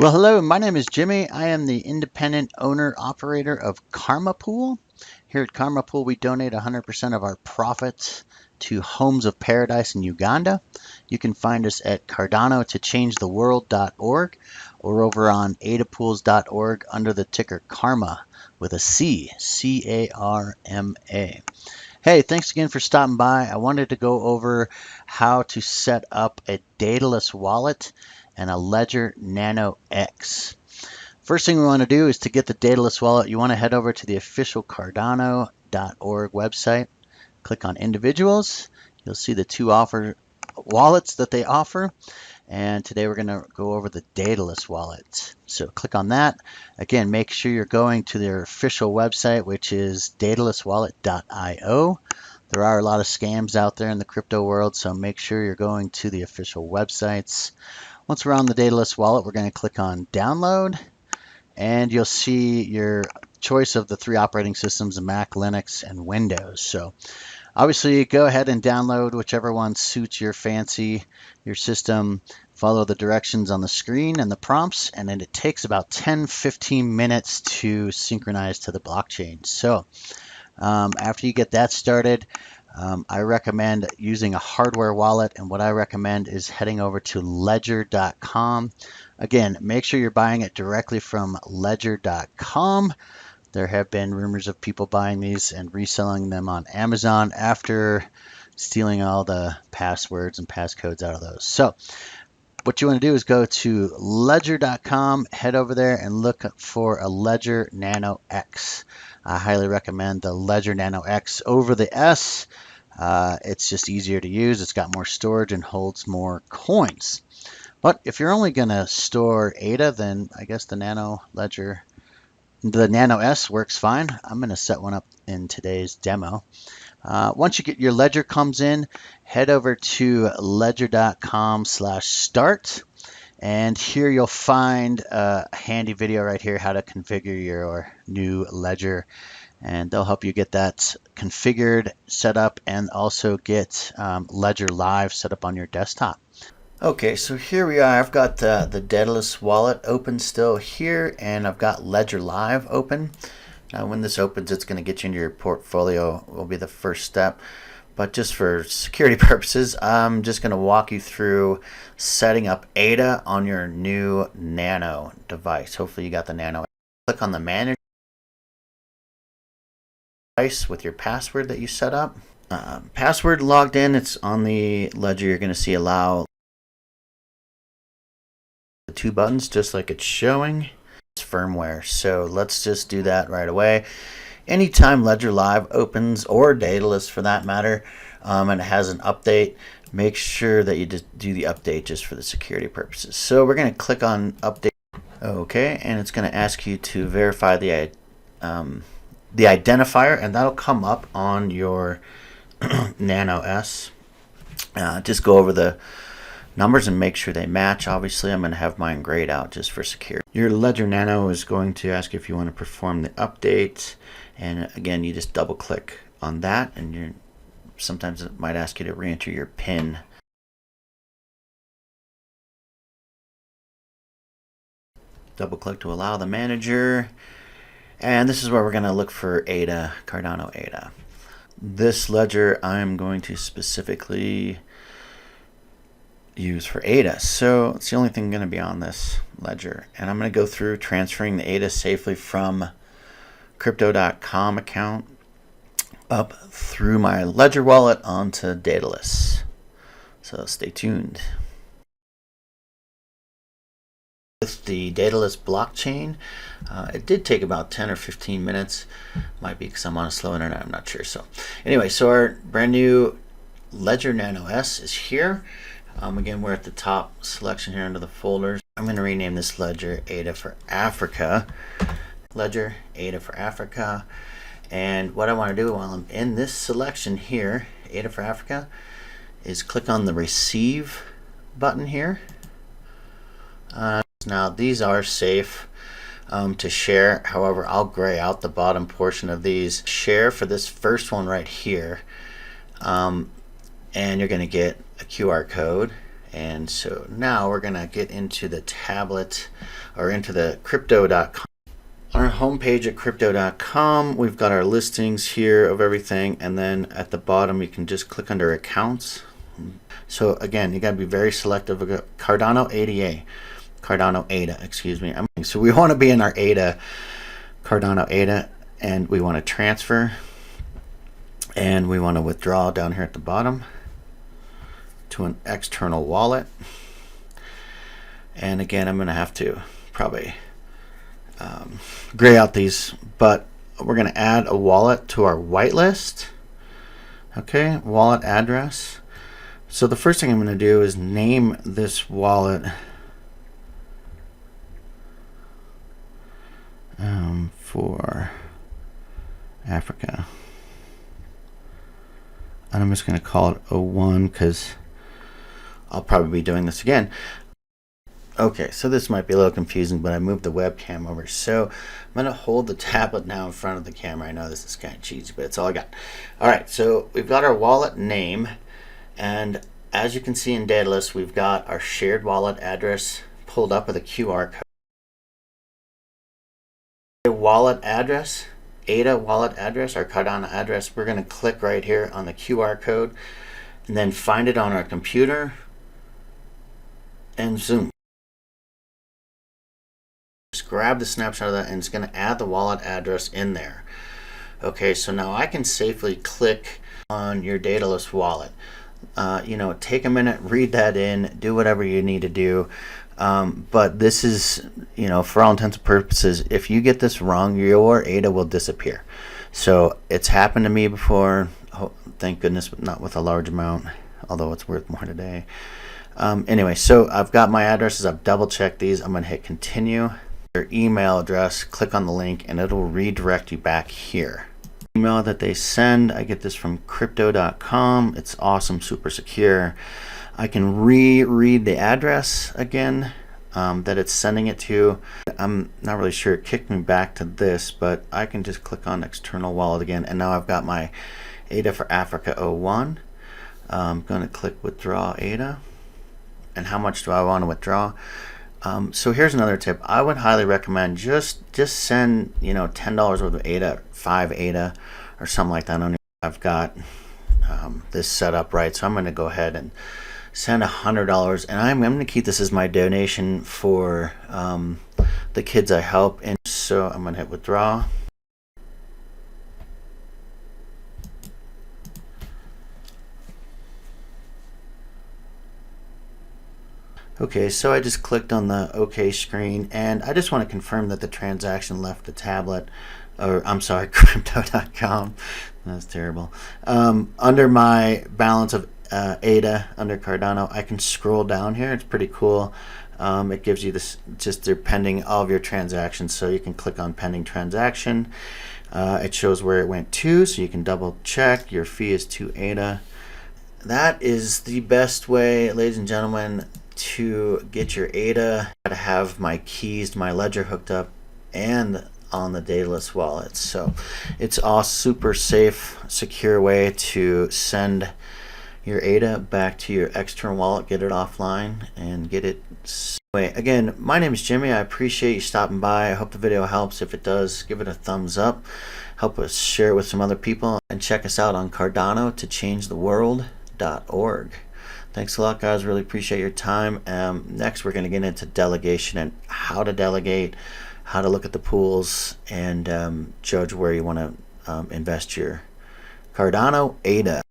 Well, hello, my name is Jimmy. I am the independent owner operator of Carma Pool. Here at Carma Pool, we donate 100% of our profits to Homes of Paradise in Uganda. You can find us at cardano-to-change-the-world.org or over on adapools.org under the ticker Carma with a C, C-A-R-M-A. Hey, thanks again for stopping by. I wanted to go over how to set up a Daedalus wallet and a Ledger Nano X. First thing we want to do is to get the Daedalus wallet, you want to head over to the official Cardano.org website, click on individuals. You'll see the two wallets that they offer. And today we're going to go over the Daedalus wallet. So click on that. Again, make sure you're going to their official website, which is daedaluswallet.io. There are a lot of scams out there in the crypto world, so make sure you're going to the official websites. Once we're on the Daedalus wallet, we're going to click on download, and you'll see your choice of the three operating systems, Mac, Linux, and Windows. So obviously, go ahead and download whichever one suits your fancy, your system. Follow the directions on the screen and the prompts, and then it takes about 10-15 minutes to synchronize to the blockchain. So after you get that started, I recommend using a hardware wallet, and what I recommend is heading over to ledger.com. Again, make sure you're buying it directly from ledger.com. There have been rumors of people buying these and reselling them on Amazon after stealing all the passwords and passcodes out of those. So what you want to do is go to ledger.com, head over there and look for a Ledger Nano X. I highly recommend the Ledger Nano X over the S. It's just easier to use. It's got more storage and holds more coins. But if you're only going to store ADA, then I guess the Nano S works fine. I'm going to set one up in today's demo. Once you get your ledger comes in, head over to ledger.com/start, and here you'll find a handy video right here how to configure your new ledger, and they'll help you get that configured, set up, and also get Ledger Live set up on your desktop. Okay, so here we are. I've got the Deadalus wallet open still here, and I've got Ledger Live open. Now when this opens, it's going to get you into your portfolio, will be the first step. But just for security purposes, I'm just going to walk you through setting up ADA on your new Nano device. Hopefully you got the Nano. Click on the Manage device with your password that you set up. Password logged in, it's on the Ledger. You're going to see allow the two buttons just like it's showing. It's firmware, so let's just do that right away. Anytime Ledger Live opens, or Daedalus for that matter, and it has an update, make sure that you just do the update just for the security purposes. So we're going to click on update. Okay, and it's going to ask you to verify the identifier, and that'll come up on your Nano S. Just go over the numbers and make sure they match. Obviously, I'm going to have mine grayed out just for security. Your Ledger Nano is going to ask if you want to perform the update, and again, you just double click on that, and sometimes it might ask you to re-enter your PIN. Double click to allow the manager, and this is where we're going to look for ADA, Cardano ADA. This ledger I'm going to specifically use for ADA, so it's the only thing going to be on this ledger, and I'm going to go through transferring the ADA safely from crypto.com account up through my Ledger wallet onto Daedalus. So stay tuned. With the Daedalus blockchain, it did take about 10 or 15 minutes. Might be because I'm on a slow internet, I'm not sure. So anyway, so our brand new Ledger Nano S is here. Again, we're at the top selection here under the folders. I'm going to rename this Ledger ADA for Africa. Ledger ADA for Africa. And what I want to do while I'm in this selection here, ADA for Africa, is click on the Receive button here. Now these are safe to share. However, I'll gray out the bottom portion of these. Share for this first one right here. And you're going to get a QR code. And so now we're going to get into the tablet or into the crypto.com. On our homepage at crypto.com, we've got our listings here of everything, and then at the bottom you can just click under accounts. So again, you got to be very selective. Cardano ADA, excuse me. So we want to be in our ADA, Cardano ADA, and we want to transfer, and we want to withdraw down here at the bottom to an external wallet. And again, I'm going to have to probably gray out these, but we're going to add a wallet to our whitelist. Okay, wallet address. So the first thing I'm going to do is name this wallet for Africa. And I'm just going to call it 01 because I'll probably be doing this again. Okay, so this might be a little confusing, but I moved the webcam over. So I'm going to hold the tablet now in front of the camera. I know this is kind of cheesy, but it's all I got. All right, so we've got our wallet name. And as you can see in Daedalus, we've got our shared wallet address pulled up with a QR code. Wallet address, ADA wallet address, our Cardano address, we're going to click right here on the QR code and then find it on our computer and zoom. Just grab the snapshot of that, and it's going to add the wallet address in there. Okay, so now I can safely click on your Daedalus wallet. Take a minute, read that in, do whatever you need to do. But this is, for all intents and purposes, if you get this wrong, your ADA will disappear. So it's happened to me before. Oh, thank goodness, not with a large amount, although it's worth more today. Anyway, so I've got my addresses. I've double checked these. I'm going to hit continue. Your email address, click on the link, and it'll redirect you back here. Email that they send, I get this from crypto.com. It's awesome, super secure. I can reread the address again that it's sending it to. I'm not really sure. It kicked me back to this, but I can just click on external wallet again, and now I've got my ADA for Africa 01. I'm going to click withdraw ADA. And how much do I want to withdraw? So here's another tip. I would highly recommend just send $10 worth of ADA, 5 ADA or something like that. I've got this set up right, so I'm going to go ahead and send $100, and I'm going to keep this as my donation for the kids I help. And so I'm going to hit withdraw. Okay, so I just clicked on the OK screen, and I just want to confirm that the transaction left the tablet, or I'm sorry, crypto.com. That's terrible. Under my balance of ADA under Cardano, I can scroll down here. It's pretty cool. It gives you this, just they're pending all of your transactions, so you can click on pending transaction. It shows where it went to, so you can double check. Your fee is 2 ADA. That is the best way, ladies and gentlemen, to get your ADA. To have my keys to my Ledger hooked up and on the Daedalus wallet. So it's all super safe, secure way to send your ADA back to your external wallet, get it offline, and get it. Again, my name is Jimmy. I appreciate you stopping by. I hope the video helps. If it does, give it a thumbs up. Help us share it with some other people, and check us out on Cardano to change the world.org. Thanks a lot, guys. Really appreciate your time. Next, we're going to get into delegation and how to delegate, how to look at the pools, and judge where you want to invest your Cardano ADA.